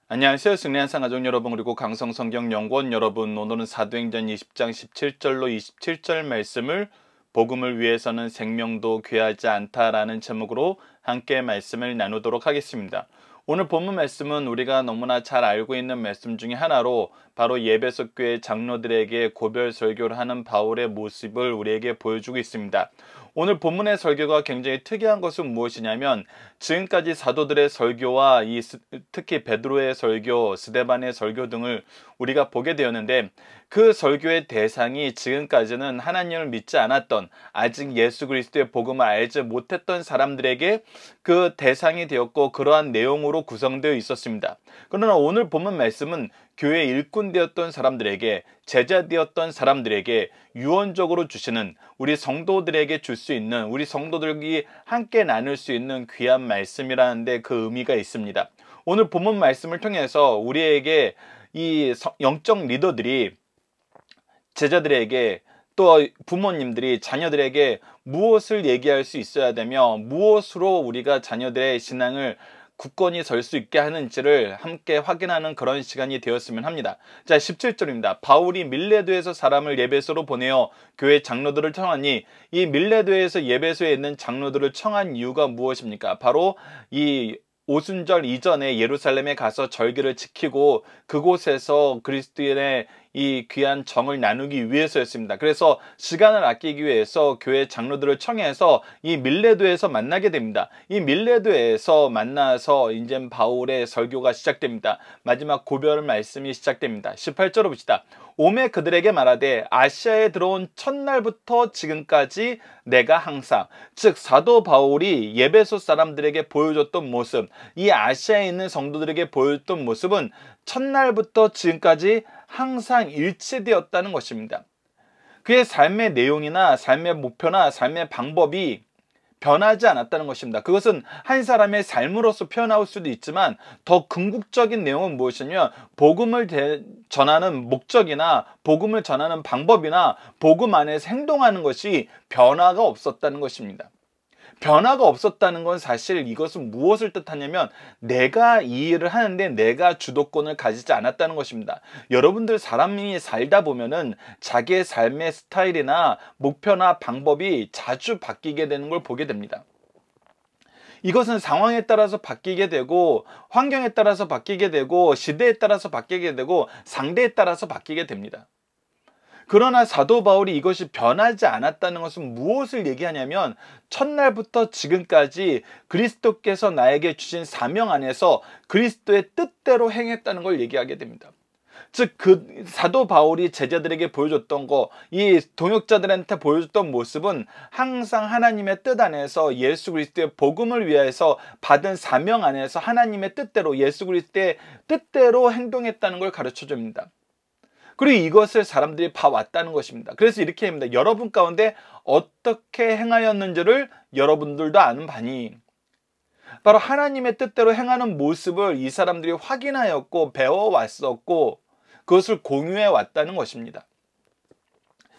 안녕하세요. 승리한상 가족 여러분, 그리고 강성성경연구원 여러분, 오늘은 사도행전 20장 17절로 27절 말씀을 복음을 위해서는 생명도 귀하지 않다라는 제목으로 함께 말씀을 나누도록 하겠습니다. 오늘 본문 말씀은 우리가 너무나 잘 알고 있는 말씀 중에 하나로 바로 예배소 교회 장로들에게 고별 설교를 하는 바울의 모습을 우리에게 보여주고 있습니다. 오늘 본문의 설교가 굉장히 특이한 것은 무엇이냐면, 지금까지 사도들의 설교와 특히 베드로의 설교, 스데반의 설교 등을 우리가 보게 되었는데, 그 설교의 대상이 지금까지는 하나님을 믿지 않았던, 아직 예수 그리스도의 복음을 알지 못했던 사람들에게 그 대상이 되었고, 그러한 내용으로 구성되어 있었습니다. 그러나 오늘 본문 말씀은 교회 일꾼 되었던 사람들에게, 제자 되었던 사람들에게 유언적으로 주시는, 우리 성도들에게 줄 수 있는, 우리 성도들이 함께 나눌 수 있는 귀한 말씀이라는데 그 의미가 있습니다. 오늘 본문 말씀을 통해서 우리에게 이 영적 리더들이 제자들에게, 또 부모님들이 자녀들에게 무엇을 얘기할 수 있어야 되며, 무엇으로 우리가 자녀들의 신앙을 굳건히 설 수 있게 하는지를 함께 확인하는 그런 시간이 되었으면 합니다. 자, 17절입니다. 바울이 밀레도에서 사람을 예배소로 보내어 교회 장로들을 청하니, 이 밀레도에서 예배소에 있는 장로들을 청한 이유가 무엇입니까? 바로 이 오순절 이전에 예루살렘에 가서 절기를 지키고 그곳에서 그리스도인의 이 귀한 정을 나누기 위해서였습니다. 그래서 시간을 아끼기 위해서 교회 장로들을 청해서 이 밀레도에서 만나게 됩니다. 이 밀레도에서 만나서 이제 바울의 설교가 시작됩니다. 마지막 고별 말씀이 시작됩니다. 18절을 봅시다. 오매 그들에게 말하되 아시아에 들어온 첫날부터 지금까지 내가 항상, 즉 사도 바울이 예배소 사람들에게 보여줬던 모습, 이 아시아에 있는 성도들에게 보여줬던 모습은 첫날부터 지금까지 항상 일치되었다는 것입니다. 그의 삶의 내용이나 삶의 목표나 삶의 방법이 변하지 않았다는 것입니다. 그것은 한 사람의 삶으로서 표현할 수도 있지만, 더 궁극적인 내용은 무엇이냐면, 복음을 전하는 목적이나 복음을 전하는 방법이나 복음 안에서 행동하는 것이 변화가 없었다는 것입니다. 변화가 없었다는 건 사실 이것은 무엇을 뜻하냐면, 내가 이 일을 하는데 내가 주도권을 가지지 않았다는 것입니다. 여러분들 사람이 살다 보면은 자기의 삶의 스타일이나 목표나 방법이 자주 바뀌게 되는 걸 보게 됩니다. 이것은 상황에 따라서 바뀌게 되고, 환경에 따라서 바뀌게 되고, 시대에 따라서 바뀌게 되고, 상대에 따라서 바뀌게 됩니다. 그러나 사도 바울이 이것이 변하지 않았다는 것은 무엇을 얘기하냐면, 첫날부터 지금까지 그리스도께서 나에게 주신 사명 안에서 그리스도의 뜻대로 행했다는 걸 얘기하게 됩니다. 즉, 그 사도 바울이 제자들에게 보여줬던 거, 이 동역자들한테 보여줬던 모습은 항상 하나님의 뜻 안에서 예수 그리스도의 복음을 위해서 받은 사명 안에서 하나님의 뜻대로, 예수 그리스도의 뜻대로 행동했다는 걸 가르쳐 줍니다. 그리고 이것을 사람들이 봐왔다는 것입니다. 그래서 이렇게 합니다. 여러분 가운데 어떻게 행하였는지를 여러분들도 아는 바니, 바로 하나님의 뜻대로 행하는 모습을 이 사람들이 확인하였고 배워왔었고 그것을 공유해 왔다는 것입니다.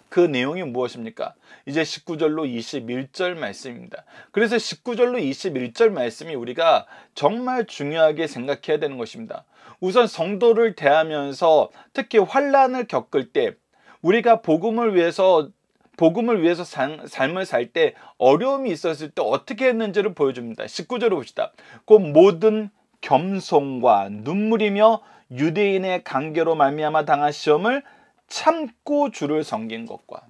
그 내용이 무엇입니까? 이제 19절로 21절 말씀입니다. 그래서 19절로 21절 말씀이 우리가 정말 중요하게 생각해야 되는 것입니다. 우선 성도를 대하면서, 특히 환난을 겪을 때, 우리가 복음을 위해서 삶을 살 때 어려움이 있었을 때 어떻게 했는지를 보여줍니다. 19절을 봅시다. 곧 모든 겸손과 눈물이며 유대인의 관계로 말미암아 당한 시험을 참고 주를 섬긴 것과.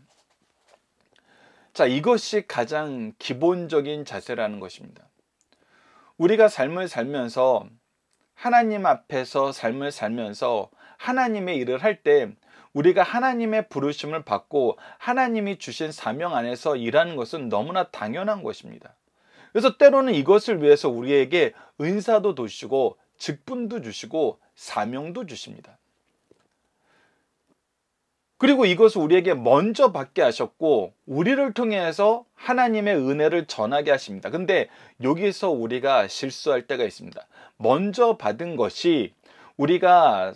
자, 이것이 가장 기본적인 자세라는 것입니다. 우리가 삶을 살면서, 하나님 앞에서 삶을 살면서 하나님의 일을 할 때, 우리가 하나님의 부르심을 받고 하나님이 주신 사명 안에서 일하는 것은 너무나 당연한 것입니다. 그래서 때로는 이것을 위해서 우리에게 은사도 주시고 직분도 주시고 사명도 주십니다. 그리고 이것을 우리에게 먼저 받게 하셨고, 우리를 통해서 하나님의 은혜를 전하게 하십니다. 근데 여기서 우리가 실수할 때가 있습니다. 먼저 받은 것이 우리가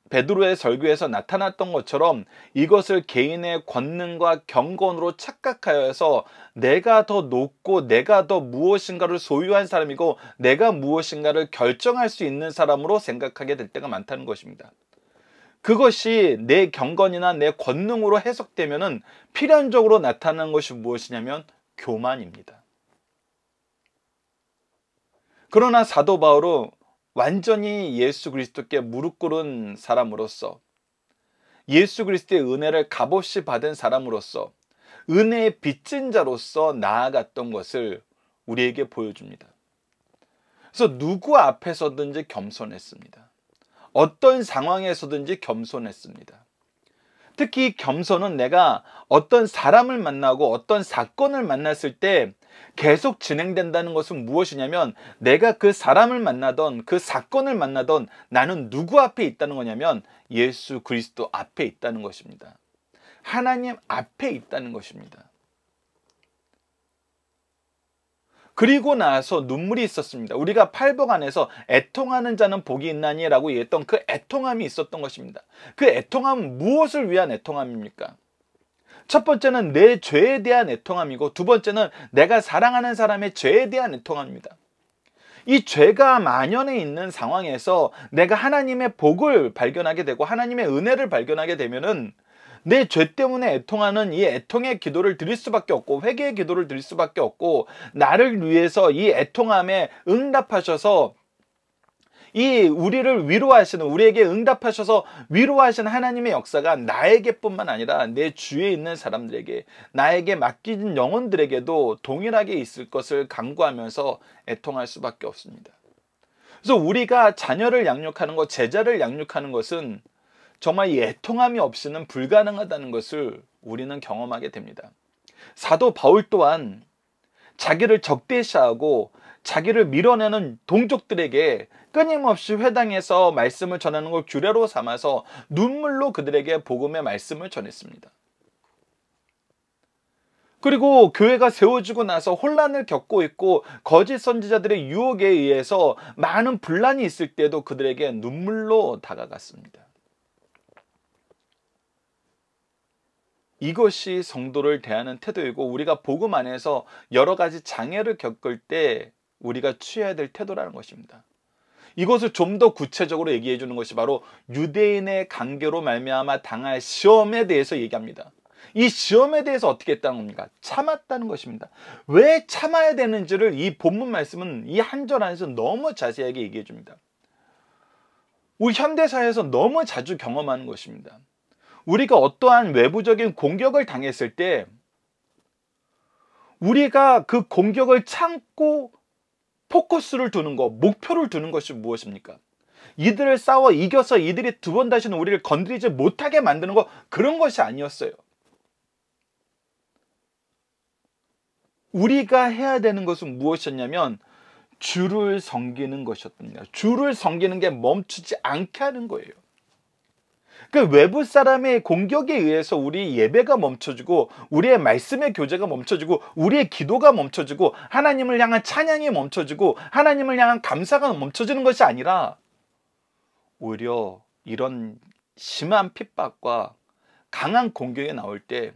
베드로의 설교에서 나타났던 것처럼 이것을 개인의 권능과 경건으로 착각하여서 내가 더 높고 내가 더 무엇인가를 소유한 사람이고 내가 무엇인가를 결정할 수 있는 사람으로 생각하게 될 때가 많다는 것입니다. 그것이 내 경건이나 내 권능으로 해석되면은 필연적으로 나타나는 것이 무엇이냐면 교만입니다. 그러나 사도 바울은 완전히 예수 그리스도께 무릎 꿇은 사람으로서, 예수 그리스도의 은혜를 값없이 받은 사람으로서, 은혜의 빚진 자로서 나아갔던 것을 우리에게 보여줍니다. 그래서 누구 앞에서든지 겸손했습니다. 어떤 상황에서든지 겸손했습니다. 특히 겸손은 내가 어떤 사람을 만나고 어떤 사건을 만났을 때 계속 진행된다는 것은 무엇이냐면, 내가 그 사람을 만나던 그 사건을 만나던 나는 누구 앞에 있다는 거냐면 예수 그리스도 앞에 있다는 것입니다. 하나님 앞에 있다는 것입니다. 그리고 나서 눈물이 있었습니다. 우리가 팔복 안에서 애통하는 자는 복이 있나니 라고 얘기했던 그 애통함이 있었던 것입니다. 그 애통함은 무엇을 위한 애통함입니까? 첫 번째는 내 죄에 대한 애통함이고, 두 번째는 내가 사랑하는 사람의 죄에 대한 애통함입니다. 이 죄가 만연해 있는 상황에서 내가 하나님의 복을 발견하게 되고 하나님의 은혜를 발견하게 되면은 내 죄 때문에 애통하는 이 애통의 기도를 드릴 수밖에 없고, 회개의 기도를 드릴 수밖에 없고, 나를 위해서 이 애통함에 응답하셔서 우리를 위로하시는, 우리에게 응답하셔서 위로하시는 하나님의 역사가 나에게뿐만 아니라 내 주위에 있는 사람들에게, 나에게 맡긴 영혼들에게도 동일하게 있을 것을 간구하면서 애통할 수밖에 없습니다. 그래서 우리가 자녀를 양육하는 것, 제자를 양육하는 것은 정말 이 애통함이 없이는 불가능하다는 것을 우리는 경험하게 됩니다. 사도 바울 또한 자기를 적대시하고 자기를 밀어내는 동족들에게 끊임없이 회당에서 말씀을 전하는 걸 규례로 삼아서 눈물로 그들에게 복음의 말씀을 전했습니다. 그리고 교회가 세워지고 나서 혼란을 겪고 있고 거짓 선지자들의 유혹에 의해서 많은 분란이 있을 때도 그들에게 눈물로 다가갔습니다. 이것이 성도를 대하는 태도이고, 우리가 복음 안에서 여러 가지 장애를 겪을 때 우리가 취해야 될 태도라는 것입니다. 이것을 좀 더 구체적으로 얘기해 주는 것이 바로 유대인의 관계로 말미암아 당할 시험에 대해서 얘기합니다. 이 시험에 대해서 어떻게 했다는 겁니까? 참았다는 것입니다. 왜 참아야 되는지를 이 본문 말씀은 이 한 절 안에서 너무 자세하게 얘기해 줍니다. 우리 현대사회에서 너무 자주 경험하는 것입니다. 우리가 어떠한 외부적인 공격을 당했을 때 우리가 그 공격을 참고 포커스를 두는 것, 목표를 두는 것이 무엇입니까? 이들을 싸워 이겨서 이들이 두 번 다시는 우리를 건드리지 못하게 만드는 것, 그런 것이 아니었어요. 우리가 해야 되는 것은 무엇이었냐면 주를 섬기는 것이었답니다. 주를 섬기는 게 멈추지 않게 하는 거예요. 그 외부 사람의 공격에 의해서 우리 예배가 멈춰지고, 우리의 말씀의 교제가 멈춰지고, 우리의 기도가 멈춰지고, 하나님을 향한 찬양이 멈춰지고, 하나님을 향한 감사가 멈춰지는 것이 아니라 오히려 이런 심한 핍박과 강한 공격이 나올 때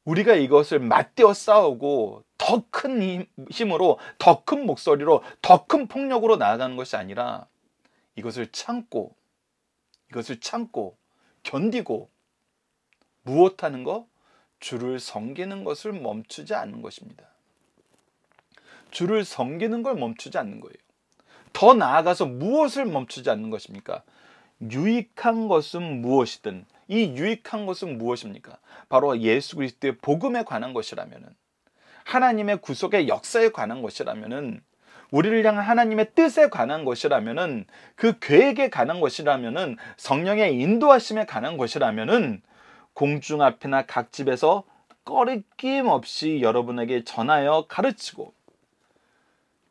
우리가 이것을 맞대어 싸우고 더 큰 힘으로, 더 큰 목소리로, 더 큰 폭력으로 나아가는 것이 아니라 이것을 참고 견디고 무엇하는 거? 주를 섬기는 것을 멈추지 않는 것입니다. 주를 섬기는 걸 멈추지 않는 거예요. 더 나아가서 무엇을 멈추지 않는 것입니까? 유익한 것은 무엇이든, 이 유익한 것은 무엇입니까? 바로 예수 그리스도의 복음에 관한 것이라면은, 하나님의 구속의 역사에 관한 것이라면은, 우리를 향한 하나님의 뜻에 관한 것이라면은, 그 계획에 관한 것이라면은, 성령의 인도하심에 관한 것이라면은 공중 앞이나 각 집에서 꺼리낌 없이 여러분에게 전하여 가르치고,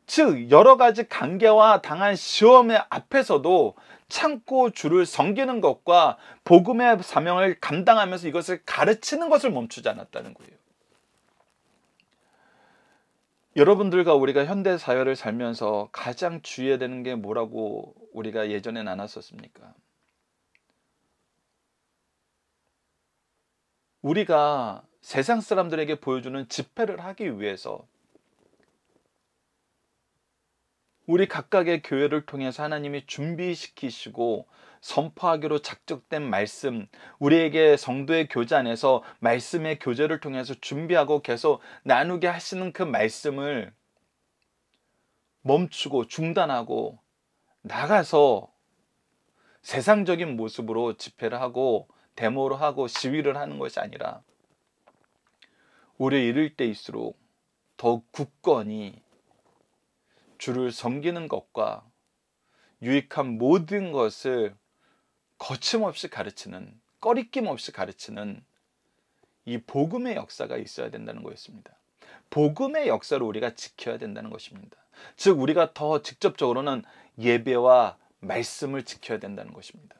즉 여러 가지 관계와 당한 시험의 앞에서도 참고 주를 섬기는 것과 복음의 사명을 감당하면서 이것을 가르치는 것을 멈추지 않았다는 거예요. 여러분들과 우리가 현대 사회를 살면서 가장 주의해야 되는 게 뭐라고 우리가 예전에 나눴었습니까? 우리가 세상 사람들에게 보여주는 집회를 하기 위해서 우리 각각의 교회를 통해서 하나님이 준비시키시고 선포하기로 작정된 말씀, 우리에게 성도의 교제 안에서 말씀의 교제를 통해서 준비하고 계속 나누게 하시는 그 말씀을 멈추고 중단하고 나가서 세상적인 모습으로 집회를 하고 데모를 하고 시위를 하는 것이 아니라 우리 이를 때일수록 더 굳건히 주를 섬기는 것과 유익한 모든 것을 거침없이 가르치는, 꺼리낌 없이 가르치는 이 복음의 역사가 있어야 된다는 것입니다. 복음의 역사를 우리가 지켜야 된다는 것입니다. 즉 우리가 더 직접적으로는 예배와 말씀을 지켜야 된다는 것입니다.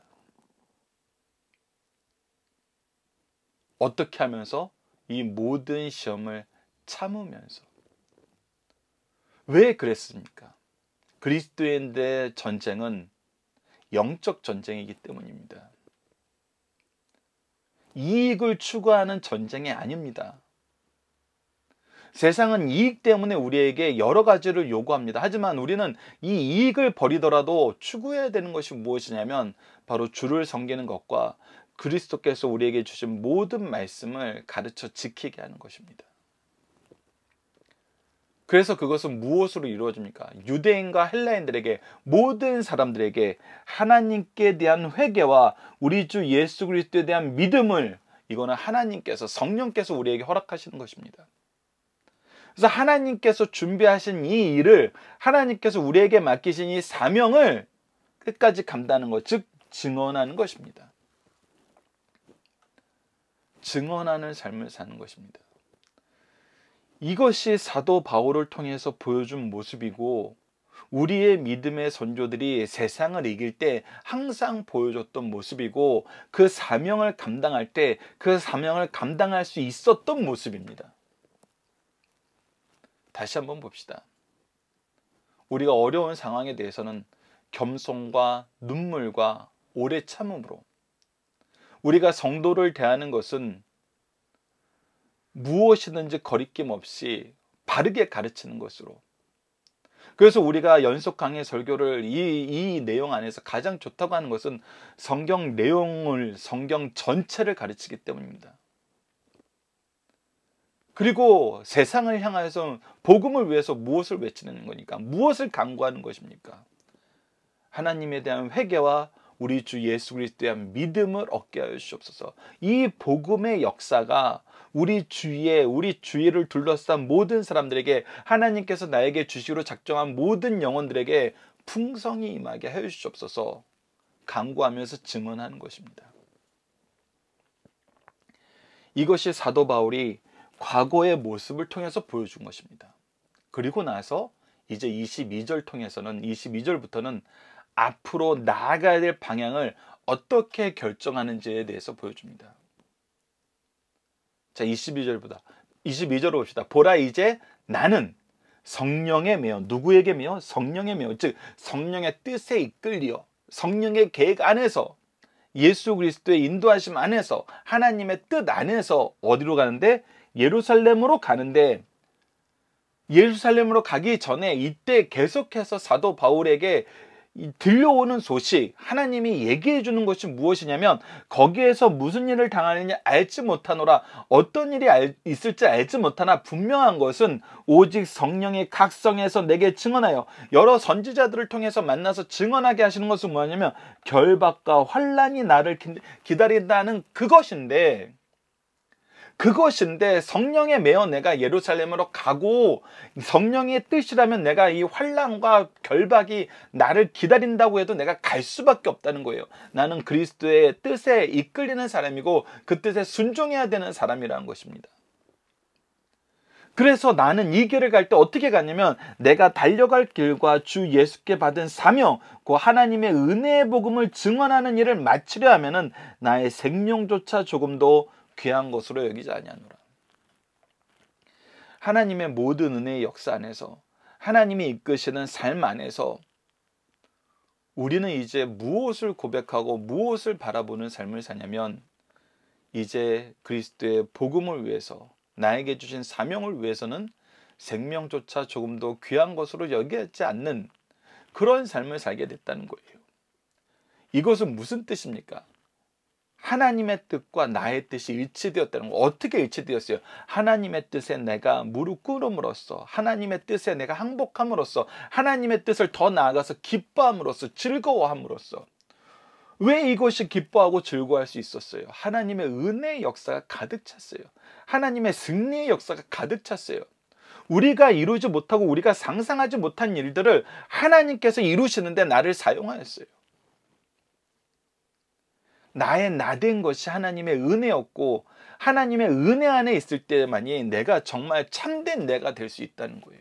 어떻게 하면서? 이 모든 시험을 참으면서. 왜 그랬습니까? 그리스도인들의 전쟁은 영적 전쟁이기 때문입니다. 이익을 추구하는 전쟁이 아닙니다. 세상은 이익 때문에 우리에게 여러 가지를 요구합니다. 하지만 우리는 이 이익을 버리더라도 추구해야 되는 것이 무엇이냐면 바로 주를 섬기는 것과 그리스도께서 우리에게 주신 모든 말씀을 가르쳐 지키게 하는 것입니다. 그래서 그것은 무엇으로 이루어집니까? 유대인과 헬라인들에게, 모든 사람들에게 하나님께 대한 회개와 우리 주 예수 그리스도에 대한 믿음을, 이거는 하나님께서, 성령께서 우리에게 허락하시는 것입니다. 그래서 하나님께서 준비하신 이 일을, 하나님께서 우리에게 맡기신 이 사명을 끝까지 감당하는 것, 즉 증언하는 것입니다. 증언하는 삶을 사는 것입니다. 이것이 사도 바울을 통해서 보여준 모습이고, 우리의 믿음의 선조들이 세상을 이길 때 항상 보여줬던 모습이고, 그 사명을 감당할 때 그 사명을 감당할 수 있었던 모습입니다. 다시 한번 봅시다. 우리가 어려운 상황에 대해서는 겸손과 눈물과 오래 참음으로, 우리가 성도를 대하는 것은 무엇이든지 거리낌 없이 바르게 가르치는 것으로. 그래서 우리가 연속 강의 설교를 이 내용 안에서 가장 좋다고 하는 것은 성경 내용을, 성경 전체를 가르치기 때문입니다. 그리고 세상을 향해서 복음을 위해서 무엇을 외치는 거니까? 무엇을 강구하는 것입니까? 하나님에 대한 회개와 우리 주 예수 그리스도에 대한 믿음을 얻게 하여 주옵소서. 이 복음의 역사가 우리 주위에, 우리 주위를 둘러싼 모든 사람들에게, 하나님께서 나에게 주시기로 작정한 모든 영혼들에게 풍성히 임하게 하여 주옵소서 간구하면서 증언하는 것입니다. 이것이 사도 바울이 과거의 모습을 통해서 보여준 것입니다. 그리고 나서 이제 22절 통해서는, 22절부터는 앞으로 나아가야 될 방향을 어떻게 결정하는지에 대해서 보여줍니다. 자, 22절로 봅시다. 보라, 이제 나는 성령에 매여, 누구에게 매여? 성령에 매여, 즉 성령의 뜻에 이끌려 성령의 계획 안에서, 예수 그리스도의 인도하심 안에서, 하나님의 뜻 안에서 어디로 가는데? 예루살렘으로 가는데, 예루살렘으로 가기 전에 이때 계속해서 사도 바울에게 들려오는 소식, 하나님이 얘기해 주는 것이 무엇이냐면, 거기에서 무슨 일을 당하느냐 알지 못하노라. 어떤 일이 있을지 알지 못하나 분명한 것은 오직 성령이 각 성에서 내게 증언하여, 여러 선지자들을 통해서 만나서 증언하게 하시는 것은 뭐냐면 결박과 환난이 나를 기다린다는 그것인데, 성령에 매여 내가 예루살렘으로 가고, 성령의 뜻이라면 내가 이 환난과 결박이 나를 기다린다고 해도 내가 갈 수밖에 없다는 거예요. 나는 그리스도의 뜻에 이끌리는 사람이고 그 뜻에 순종해야 되는 사람이라는 것입니다. 그래서 나는 이 길을 갈 때 어떻게 가냐면, 내가 달려갈 길과 주 예수께 받은 사명, 그 하나님의 은혜의 복음을 증언하는 일을 마치려 하면은 나의 생명조차 조금도 귀한 것으로 여기지 아니하노라. 하나님의 모든 은혜의 역사 안에서, 하나님이 이끄시는 삶 안에서 우리는 이제 무엇을 고백하고 무엇을 바라보는 삶을 사냐면, 이제 그리스도의 복음을 위해서, 나에게 주신 사명을 위해서는 생명조차 조금도 귀한 것으로 여기지 않는 그런 삶을 살게 됐다는 거예요. 이것은 무슨 뜻입니까? 하나님의 뜻과 나의 뜻이 일치되었다는 거. 어떻게 일치되었어요? 하나님의 뜻에 내가 무릎 꿇음으로써, 하나님의 뜻에 내가 항복함으로써, 하나님의 뜻을 더 나아가서 기뻐함으로써, 즐거워함으로써. 왜 이것이 기뻐하고 즐거워할 수 있었어요? 하나님의 은혜의 역사가 가득 찼어요. 하나님의 승리의 역사가 가득 찼어요. 우리가 이루지 못하고 우리가 상상하지 못한 일들을 하나님께서 이루시는데 나를 사용하였어요. 나의 나된 것이 하나님의 은혜였고, 하나님의 은혜 안에 있을 때만이 내가 정말 참된 내가 될 수 있다는 거예요.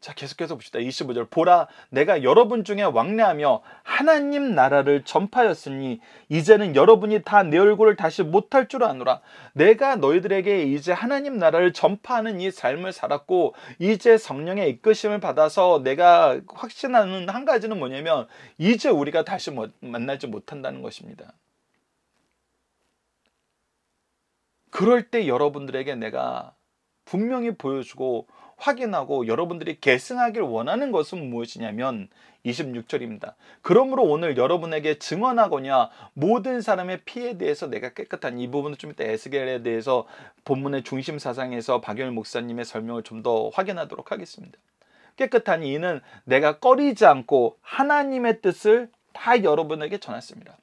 자, 계속해서 봅시다. 25절. 보라, 내가 여러분 중에 왕래하며 하나님 나라를 전파하였으니 이제는 여러분이 다 내 얼굴을 다시 못할 줄 아노라. 내가 너희들에게 이제 하나님 나라를 전파하는 이 삶을 살았고, 이제 성령의 이끄심을 받아서 내가 확신하는 한 가지는 뭐냐면, 이제 우리가 다시 만나지 못한다는 것입니다. 그럴 때 여러분들에게 내가 분명히 보여주고 확인하고 여러분들이 계승하길 원하는 것은 무엇이냐면 26절입니다. 그러므로 오늘 여러분에게 증언하거냐 모든 사람의 피에 대해서 내가 깨끗한, 이 부분은 좀 이따 에스겔에 대해서 본문의 중심 사상에서 박영일 목사님의 설명을 좀 더 확인하도록 하겠습니다. 깨끗한 이는 내가 꺼리지 않고 하나님의 뜻을 다 여러분에게 전했습니다.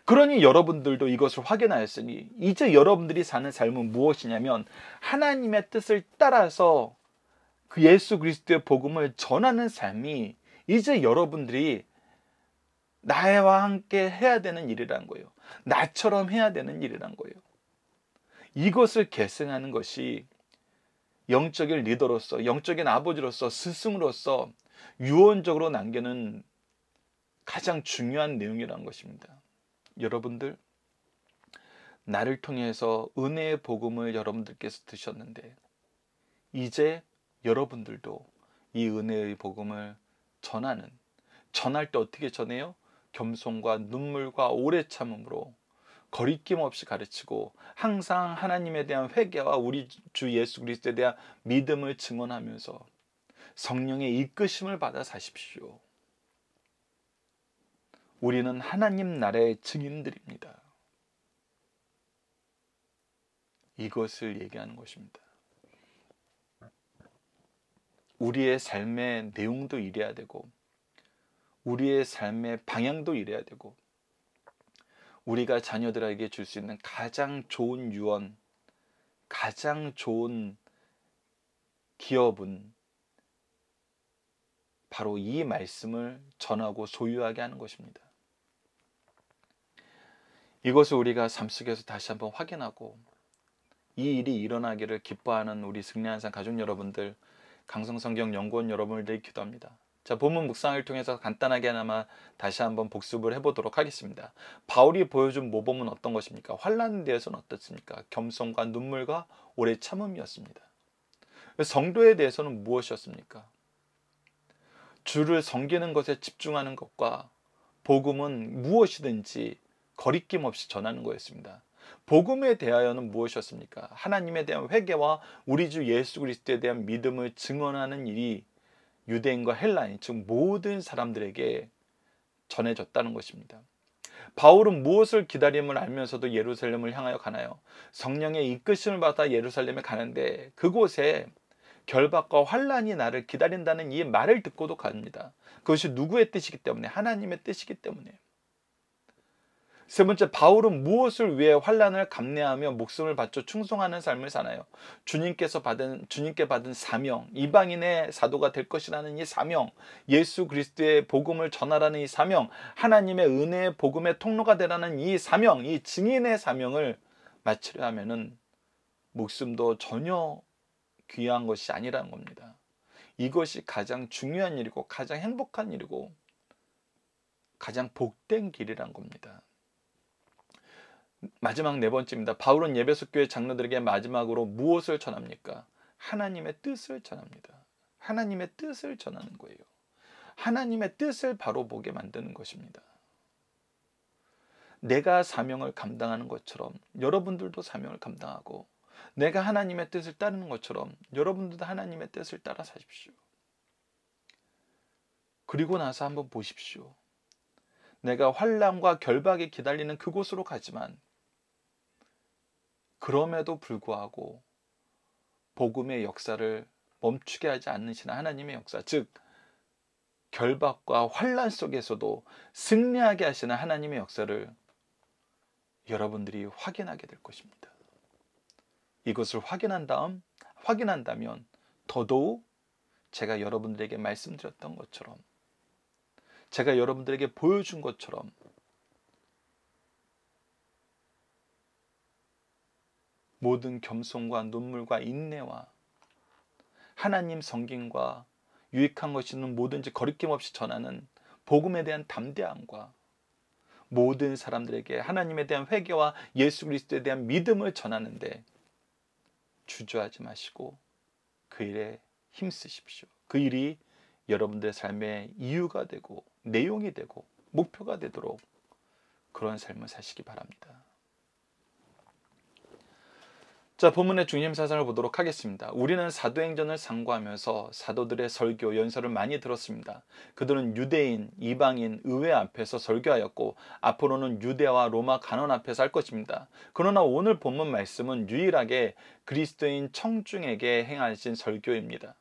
그러니 여러분들도 이것을 확인하였으니 이제 여러분들이 사는 삶은 무엇이냐면, 하나님의 뜻을 따라서 그 예수 그리스도의 복음을 전하는 삶이 이제 여러분들이 나와 함께 해야 되는 일이란 거예요. 나처럼 해야 되는 일이란 거예요. 이것을 계승하는 것이 영적인 리더로서, 영적인 아버지로서, 스승으로서 유언적으로 남기는 가장 중요한 내용이라는 것입니다. 여러분들, 나를 통해서 은혜의 복음을 여러분들께서 드셨는데, 이제 여러분들도 이 은혜의 복음을 전할 때 어떻게 전해요? 겸손과 눈물과 오래 참음으로 거리낌 없이 가르치고, 항상 하나님에 대한 회개와 우리 주 예수 그리스도에 대한 믿음을 증언하면서 성령의 이끄심을 받아 사십시오. 우리는 하나님 나라의 증인들입니다. 이것을 얘기하는 것입니다. 우리의 삶의 내용도 이래야 되고, 우리의 삶의 방향도 이래야 되고, 우리가 자녀들에게 줄 수 있는 가장 좋은 유언, 가장 좋은 기업은 바로 이 말씀을 전하고 소유하게 하는 것입니다. 이것을 우리가 삶 속에서 다시 한번 확인하고 이 일이 일어나기를 기뻐하는 우리 승리한 삶 가족 여러분들, 강성성경 연구원 여러분들이 기도합니다. 자, 본문 묵상을 통해서 간단하게나마 다시 한번 복습을 해보도록 하겠습니다. 바울이 보여준 모범은 어떤 것입니까? 환난에 대해서는 어떻습니까? 겸손과 눈물과 오래 참음이었습니다. 성도에 대해서는 무엇이었습니까? 주를 섬기는 것에 집중하는 것과 복음은 무엇이든지 거리낌 없이 전하는 거였습니다. 복음에 대하여는 무엇이었습니까? 하나님에 대한 회개와 우리 주 예수 그리스도에 대한 믿음을 증언하는 일이 유대인과 헬라인, 즉 모든 사람들에게 전해졌다는 것입니다. 바울은 무엇을 기다림을 알면서도 예루살렘을 향하여 가나요? 성령의 이끄심을 받아 예루살렘에 가는데 그곳에 결박과 환난이 나를 기다린다는 이 말을 듣고도 갑니다. 그것이 누구의 뜻이기 때문에? 하나님의 뜻이기 때문에. 세 번째, 바울은 무엇을 위해 환난을 감내하며 목숨을 바쳐 충성하는 삶을 사나요? 주님께 받은 사명, 이방인의 사도가 될 것이라는 이 사명, 예수 그리스도의 복음을 전하라는 이 사명, 하나님의 은혜의 복음의 통로가 되라는 이 사명, 이 증인의 사명을 마치려 하면은 목숨도 전혀 귀한 것이 아니라는 겁니다. 이것이 가장 중요한 일이고 가장 행복한 일이고 가장 복된 길이란 겁니다. 마지막 네 번째입니다. 바울은 에베소 교회 장로들에게 마지막으로 무엇을 전합니까? 하나님의 뜻을 전합니다. 하나님의 뜻을 전하는 거예요. 하나님의 뜻을 바로 보게 만드는 것입니다. 내가 사명을 감당하는 것처럼 여러분들도 사명을 감당하고, 내가 하나님의 뜻을 따르는 것처럼 여러분들도 하나님의 뜻을 따라 사십시오. 그리고 나서 한번 보십시오. 내가 환난과 결박에 기다리는 그곳으로 가지만 그럼에도 불구하고 복음의 역사를 멈추게 하지 않으시는 하나님의 역사, 즉 결박과 환난 속에서도 승리하게 하시는 하나님의 역사를 여러분들이 확인하게 될 것입니다. 이것을 확인한다면 더더욱 제가 여러분들에게 말씀드렸던 것처럼, 제가 여러분들에게 보여준 것처럼 모든 겸손과 눈물과 인내와 하나님 성김과 유익한 것이는 뭐든지 거리낌 없이 전하는 복음에 대한 담대함과 모든 사람들에게 하나님에 대한 회개와 예수 그리스도에 대한 믿음을 전하는데 주저하지 마시고 그 일에 힘쓰십시오. 그 일이 여러분들의 삶의 이유가 되고 내용이 되고 목표가 되도록 그런 삶을 사시기 바랍니다. 자, 본문의 중심 사상을 보도록 하겠습니다. 우리는 사도행전을 상고하면서 사도들의 설교, 연설을 많이 들었습니다. 그들은 유대인, 이방인, 의회 앞에서 설교하였고 앞으로는 유대와 로마 간원 앞에서 할 것입니다. 그러나 오늘 본문 말씀은 유일하게 그리스도인 청중에게 행하신 설교입니다.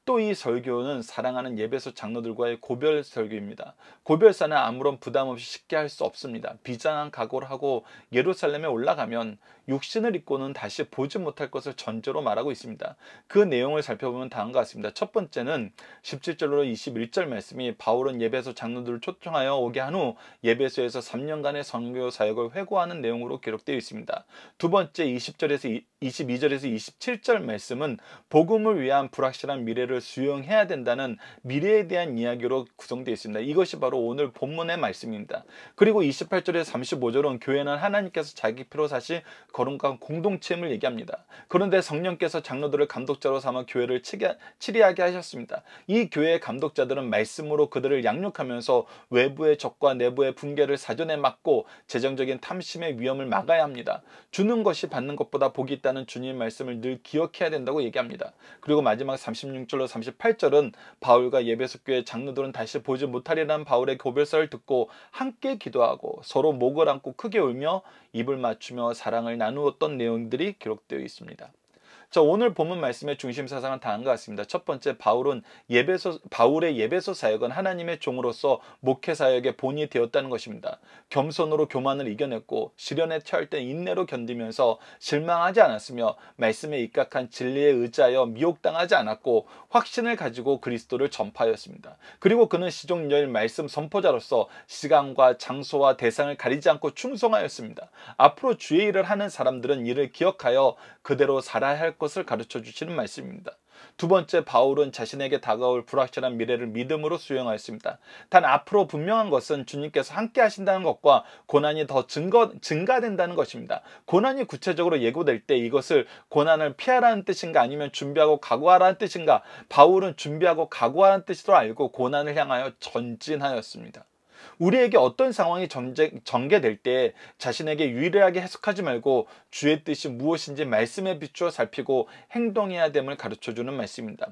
또 이 설교는 사랑하는 에베소 장로들과의 고별 설교입니다. 고별사는 아무런 부담 없이 쉽게 할 수 없습니다. 비장한 각오를 하고 예루살렘에 올라가면 육신을 입고는 다시 보지 못할 것을 전제로 말하고 있습니다. 그 내용을 살펴보면 다음과 같습니다. 첫 번째는 17절로 21절 말씀이 바울은 에베소 장로들을 초청하여 오게 한 후 에베소에서 3년간의 선교 사역을 회고하는 내용으로 기록되어 있습니다. 두 번째 20절에서 22절에서 27절 말씀은 복음을 위한 불확실한 미래를 수용해야 된다는 미래에 대한 이야기로 구성되어 있습니다. 이것이 바로 오늘 본문의 말씀입니다. 그리고 28절에서 35절은 교회는 하나님께서 자기 피로 사신 거룩한 공동체임을 얘기합니다. 그런데 성령께서 장로들을 감독자로 삼아 교회를 치리하게 하셨습니다. 이 교회의 감독자들은 말씀으로 그들을 양육하면서 외부의 적과 내부의 분계를 사전에 막고 재정적인 탐심의 위험을 막아야 합니다. 주는 것이 받는 것보다 복이 있다는 주님의 말씀을 늘 기억해야 된다고 얘기합니다. 그리고 마지막 36절로 38절은 바울과 에베소 교회 장로들은 다시 보지 못하리라는 바울의 고별사를 듣고 함께 기도하고 서로 목을 안고 크게 울며 입을 맞추며 사랑을 나누었던 내용들이 기록되어 있습니다. 자, 오늘 본문 말씀의 중심 사상은 다음과 같습니다. 첫 번째, 바울의 에베소 사역은 하나님의 종으로서 목회 사역의 본이 되었다는 것입니다. 겸손으로 교만을 이겨냈고 시련에 처할 때 인내로 견디면서 실망하지 않았으며 말씀에 입각한 진리에 의지하여 미혹당하지 않았고 확신을 가지고 그리스도를 전파하였습니다. 그리고 그는 시종일관 말씀 선포자로서 시간과 장소와 대상을 가리지 않고 충성하였습니다. 앞으로 주의 일을 하는 사람들은 이를 기억하여 그대로 살아야 할 것을 가르쳐 주시는 말씀입니다. 두 번째, 바울은 자신에게 다가올 불확실한 미래를 믿음으로 수용하였습니다. 단 앞으로 분명한 것은 주님께서 함께 하신다는 것과 고난이 더 증가된다는 것입니다. 고난이 구체적으로 예고될 때 이것을 고난을 피하라는 뜻인가 아니면 준비하고 각오하라는 뜻인가? 바울은 준비하고 각오하라는 뜻으로 알고 고난을 향하여 전진하였습니다. 우리에게 어떤 상황이 전개될 때 자신에게 유일하게 해석하지 말고 주의 뜻이 무엇인지 말씀에 비추어 살피고 행동해야 됨을 가르쳐주는 말씀입니다.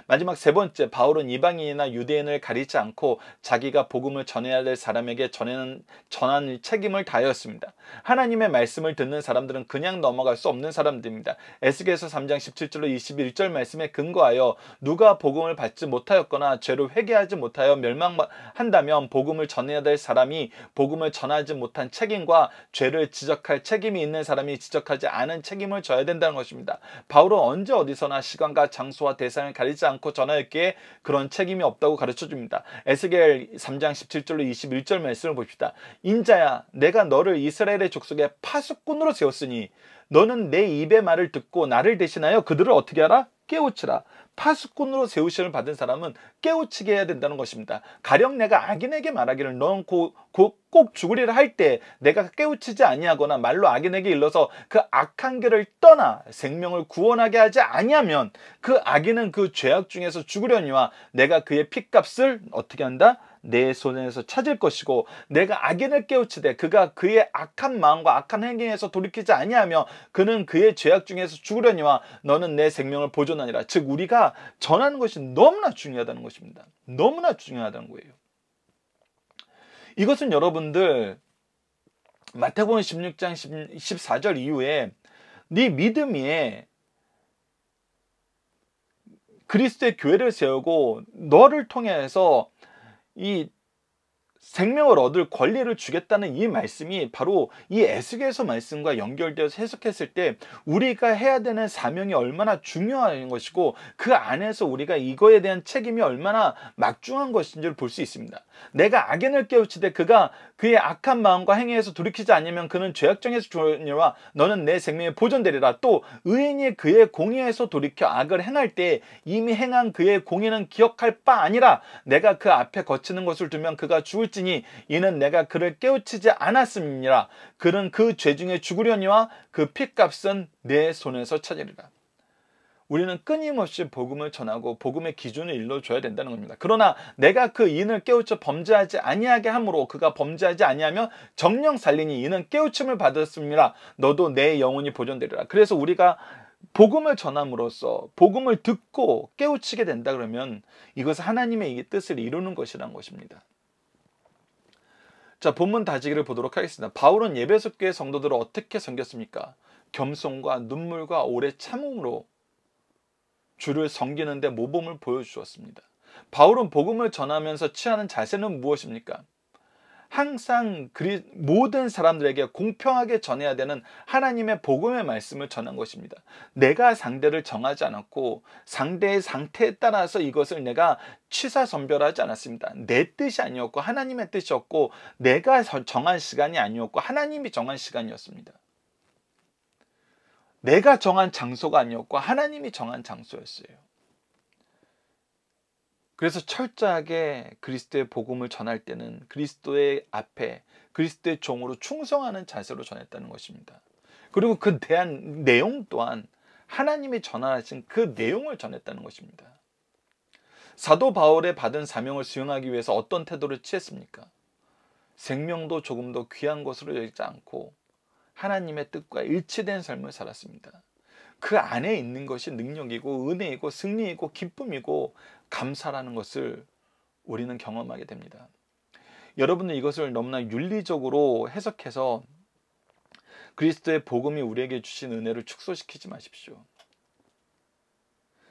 마지막 세 번째, 바울은 이방인이나 유대인을 가리지 않고 자기가 복음을 전해야 될 사람에게 전하는 책임을 다하였습니다. 하나님의 말씀을 듣는 사람들은 그냥 넘어갈 수 없는 사람들입니다. 에스겔서 3장 17절로 21절 말씀에 근거하여 누가 복음을 받지 못하였거나 죄를 회개하지 못하여 멸망한다면 복음을 전해야 될 사람이 복음을 전하지 못한 책임과 죄를 지적할 책임이 있는 사람이 지적하지 않은 책임을 져야 된다는 것입니다. 바울은 언제 어디서나 시간과 장소와 대상을 가리지 않고 전하였기에 그런 책임이 없다고 가르쳐줍니다. 에스겔 3장 17절로 21절 말씀을 봅시다. 인자야, 내가 너를 이스라엘의 족속의 파수꾼으로 세웠으니 너는 내 입의 말을 듣고 나를 대신하여 그들을 어떻게 하라? 깨우치라. 파수꾼으로 세우심을 받은 사람은 깨우치게 해야 된다는 것입니다. 가령 내가 악인에게 말하기를 너는 꼭 죽으리라 할 때 내가 깨우치지 아니하거나 말로 악인에게 일러서 그 악한 길을 떠나 생명을 구원하게 하지 아니하면 그 악인은 그 죄악 중에서 죽으려니와 내가 그의 핏값을 어떻게 한다? 내 손에서 찾을 것이고 내가 악인을 깨우치되 그가 그의 악한 마음과 악한 행위에서 돌이키지 아니하며 그는 그의 죄악 중에서 죽으려니와 너는 내 생명을 보존하니라. 즉 우리가 전하는 것이 너무나 중요하다는 것입니다. 너무나 중요하다는 거예요. 이것은 여러분들 마태복음 16장 14절 이후에 네 믿음이 그리스도의 교회를 세우고 너를 통해서 이 생명을 얻을 권리를 주겠다는 이 말씀이 바로 이 에스겔서 말씀과 연결되어서 해석했을 때 우리가 해야 되는 사명이 얼마나 중요한 것이고 그 안에서 우리가 이거에 대한 책임이 얼마나 막중한 것인지를 볼 수 있습니다. 내가 악인을 깨우치되 그가 그의 악한 마음과 행위에서 돌이키지 않으면 그는 죄악정에서 죽으니와 너는 내 생명에 보존되리라. 또 의인이 그의 공의에서 돌이켜 악을 행할 때 이미 행한 그의 공의는 기억할 바 아니라 내가 그 앞에 거치는 것을 두면 그가 죽을지니 이는 내가 그를 깨우치지 않았음이니라. 그는 그 죄 중에 죽으려니와 그 핏값은 내 손에서 찾으리라. 우리는 끊임없이 복음을 전하고 복음의 기준을 일러줘야 된다는 겁니다. 그러나 내가 그 인을 깨우쳐 범죄하지 아니하게 함으로 그가 범죄하지 아니하면 정령 살리니 이는 깨우침을 받았습니다. 너도 내 영혼이 보존되리라. 그래서 우리가 복음을 전함으로써 복음을 듣고 깨우치게 된다 그러면 이것은 하나님의 뜻을 이루는 것이라는 것입니다. 자, 본문 다지기를 보도록 하겠습니다. 바울은 에베소 교회 성도들을 어떻게 섬겼습니까? 겸손과 눈물과 오래 참음으로 주를 섬기는 데 모범을 보여주었습니다. 바울은 복음을 전하면서 취하는 자세는 무엇입니까? 항상 모든 사람들에게 공평하게 전해야 되는 하나님의 복음의 말씀을 전한 것입니다. 내가 상대를 정하지 않았고 상대의 상태에 따라서 이것을 내가 취사선별하지 않았습니다. 내 뜻이 아니었고 하나님의 뜻이었고 내가 정한 시간이 아니었고 하나님이 정한 시간이었습니다. 내가 정한 장소가 아니었고 하나님이 정한 장소였어요. 그래서 철저하게 그리스도의 복음을 전할 때는 그리스도의 앞에 그리스도의 종으로 충성하는 자세로 전했다는 것입니다. 그리고 그 대한 내용 또한 하나님이 전하신 그 내용을 전했다는 것입니다. 사도 바울의 받은 사명을 수행하기 위해서 어떤 태도를 취했습니까? 생명도 조금도 귀한 것으로 여기지 않고 하나님의 뜻과 일치된 삶을 살았습니다. 그 안에 있는 것이 능력이고 은혜이고 승리이고 기쁨이고 감사라는 것을 우리는 경험하게 됩니다. 여러분은 이것을 너무나 윤리적으로 해석해서 그리스도의 복음이 우리에게 주신 은혜를 축소시키지 마십시오.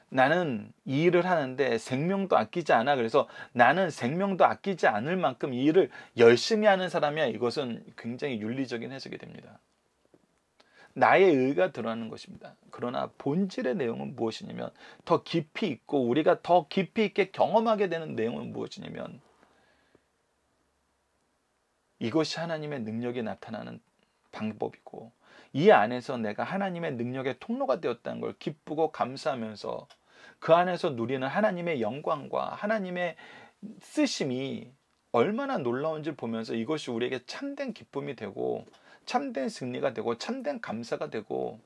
나는 이 일을 하는데 생명도 아끼지 않아. 그래서 나는 생명도 아끼지 않을 만큼 이 일을 열심히 하는 사람이야. 이것은 굉장히 윤리적인 해석이 됩니다. 나의 의가 드러나는 것입니다. 그러나 본질의 내용은 무엇이냐면 더 깊이 있고 우리가 더 깊이 있게 경험하게 되는 내용은 무엇이냐면 이것이 하나님의 능력이 나타나는 방법이고 이 안에서 내가 하나님의 능력의 통로가 되었다는 걸 기쁘고 감사하면서 그 안에서 누리는 하나님의 영광과 하나님의 쓰심이 얼마나 놀라운지 보면서 이것이 우리에게 참된 기쁨이 되고 참된 승리가 되고 참된 감사가 되고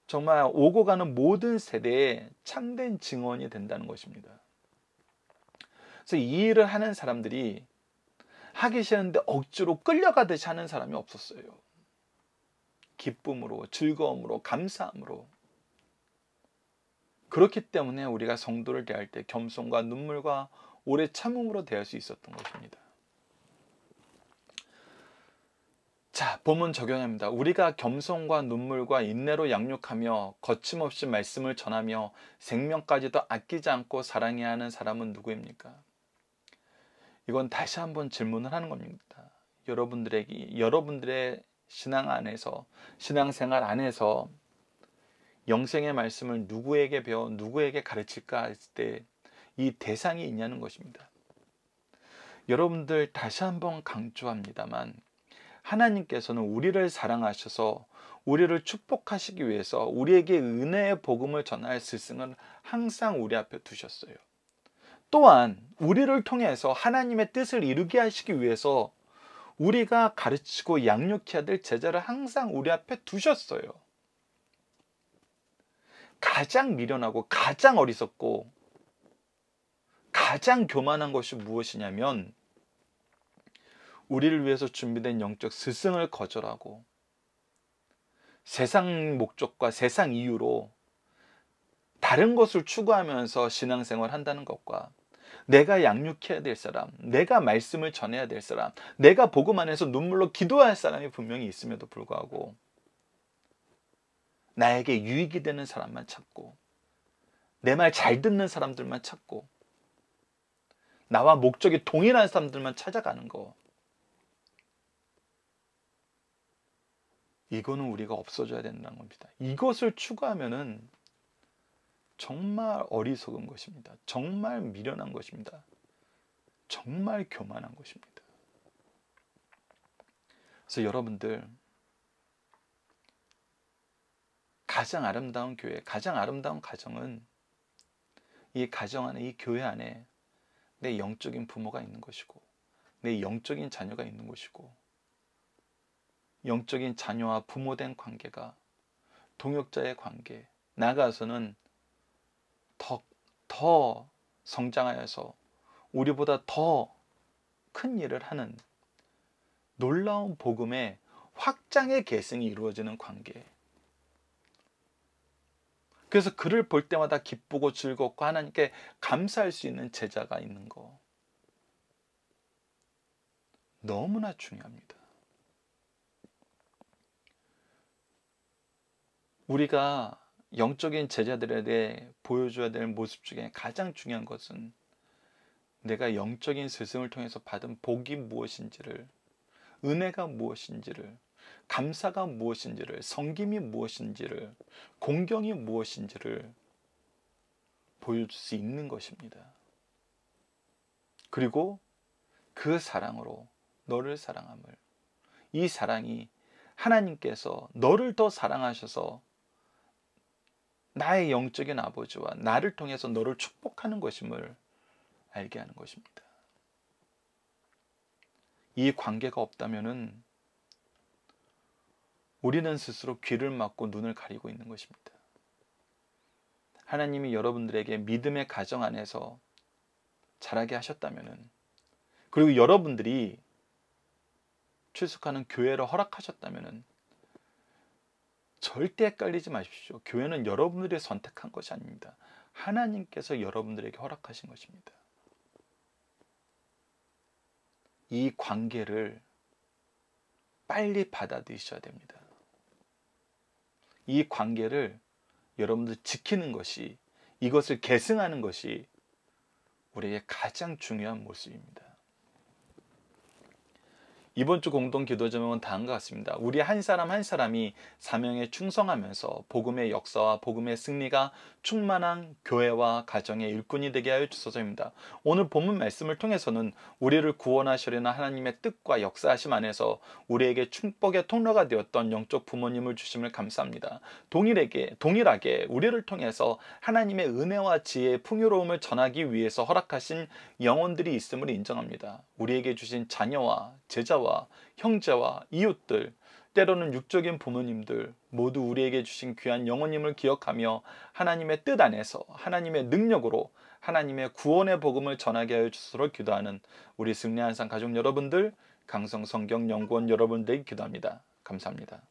정말 오고 가는 모든 세대에 참된 증언이 된다는 것입니다. 그래서 이 일을 하는 사람들이 하기 싫은데 억지로 끌려가듯이 하는 사람이 없었어요. 기쁨으로, 즐거움으로, 감사함으로. 그렇기 때문에 우리가 성도를 대할 때 겸손과 눈물과 오래 참음으로 대할 수 있었던 것입니다. 자, 본문 적용합니다. 우리가 겸손과 눈물과 인내로 양육하며 거침없이 말씀을 전하며 생명까지도 아끼지 않고 사랑해야 하는 사람은 누구입니까? 이건 다시 한번 질문을 하는 겁니다. 여러분들의 신앙 안에서, 신앙생활 안에서 영생의 말씀을 누구에게 배워 누구에게 가르칠까 했을 때 이 대상이 있냐는 것입니다. 여러분들 다시 한번 강조합니다만 하나님께서는 우리를 사랑하셔서 우리를 축복하시기 위해서 우리에게 은혜의 복음을 전할 스승은 항상 우리 앞에 두셨어요. 또한 우리를 통해서 하나님의 뜻을 이루게 하시기 위해서 우리가 가르치고 양육해야 될 제자를 항상 우리 앞에 두셨어요. 가장 미련하고 가장 어리석고 가장 교만한 것이 무엇이냐면 우리를 위해서 준비된 영적 스승을 거절하고 세상 목적과 세상 이유로 다른 것을 추구하면서 신앙생활을 한다는 것과 내가 양육해야 될 사람, 내가 말씀을 전해야 될 사람, 내가 복음 안에서 눈물로 기도할 사람이 분명히 있음에도 불구하고 나에게 유익이 되는 사람만 찾고 내 말 잘 듣는 사람들만 찾고 나와 목적이 동일한 사람들만 찾아가는 거, 이거는 우리가 없어져야 된다는 겁니다. 이것을 추구하면은 정말 어리석은 것입니다. 정말 미련한 것입니다. 정말 교만한 것입니다. 그래서 여러분들, 가장 아름다운 교회, 가장 아름다운 가정은 이 가정 안에, 이 교회 안에 내 영적인 부모가 있는 것이고 내 영적인 자녀가 있는 것이고 영적인 자녀와 부모된 관계가 동역자의 관계, 나아가서는 더 성장하여서 우리보다 더 큰 일을 하는 놀라운 복음의 확장의 계승이 이루어지는 관계. 그래서 그를 볼 때마다 기쁘고 즐겁고 하나님께 감사할 수 있는 제자가 있는 거 너무나 중요합니다. 우리가 영적인 제자들에 대해 보여줘야 될 모습 중에 가장 중요한 것은 내가 영적인 스승을 통해서 받은 복이 무엇인지를, 은혜가 무엇인지를, 감사가 무엇인지를, 섬김이 무엇인지를, 공경이 무엇인지를 보여줄 수 있는 것입니다. 그리고 그 사랑으로 너를 사랑함을, 이 사랑이 하나님께서 너를 더 사랑하셔서 나의 영적인 아버지와 나를 통해서 너를 축복하는 것임을 알게 하는 것입니다. 이 관계가 없다면은 우리는 스스로 귀를 막고 눈을 가리고 있는 것입니다. 하나님이 여러분들에게 믿음의 가정 안에서 자라게 하셨다면은, 그리고 여러분들이 출석하는 교회를 허락하셨다면은 절대 헷갈리지 마십시오. 교회는 여러분들이 선택한 것이 아닙니다. 하나님께서 여러분들에게 허락하신 것입니다. 이 관계를 빨리 받아들이셔야 됩니다. 이 관계를 여러분들 지키는 것이, 이것을 계승하는 것이 우리에게 가장 중요한 모습입니다. 이번 주 공동 기도 제목은 다음과 같습니다. 우리 한 사람 한 사람이 사명에 충성하면서 복음의 역사와 복음의 승리가 충만한 교회와 가정의 일꾼이 되게 하여 주소서입니다. 오늘 본문 말씀을 통해서는 우리를 구원하시려는 하나님의 뜻과 역사하심 안에서 우리에게 축복의 통로가 되었던 영적 부모님을 주심을 감사합니다. 동일하게 우리를 통해서 하나님의 은혜와 지혜의 풍요로움을 전하기 위해서 허락하신 영혼들이 있음을 인정합니다. 우리에게 주신 자녀와 제자와 형제와 이웃들, 때로는 육적인 부모님들 모두 우리에게 주신 귀한 영혼님을 기억하며 하나님의 뜻 안에서 하나님의 능력으로 하나님의 구원의 복음을 전하게 하여 주시도록 기도하는 우리 승리한산 가족 여러분들, 강성성경연구원 여러분들에게 기도합니다. 감사합니다.